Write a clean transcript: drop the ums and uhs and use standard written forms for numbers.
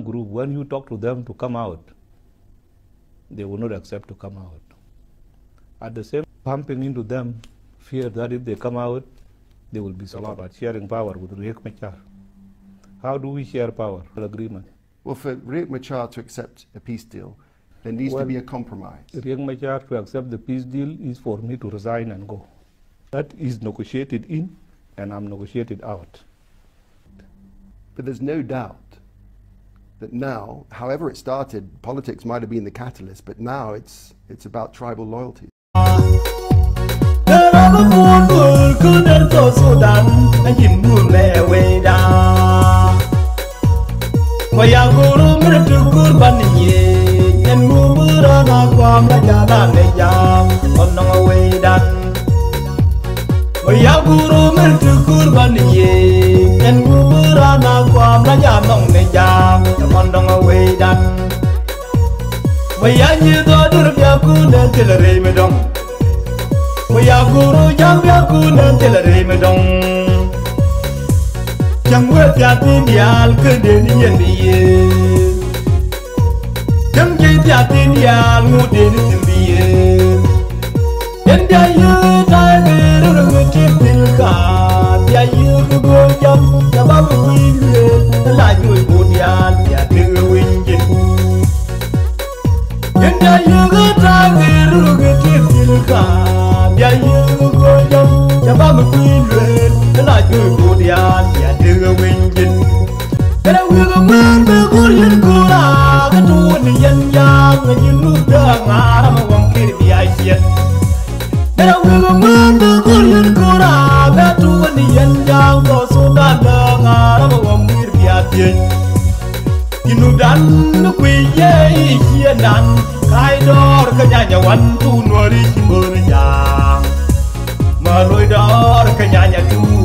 group, when you talk to them to come out, they will not accept to come out. At the same time, pumping into them fear that if they come out, they will be slaughtered. Sharing power with Riek Machar. How do we share power? Agreement. Well, for Riek Machar to accept a peace deal, there needs to be a compromise. Riek Machar to accept the peace deal is for me to resign and go. That is negotiated in, and I'm negotiated out. But there's no doubt that now, however it started, politics might have been the catalyst, but now it's about tribal loyalties. Nuär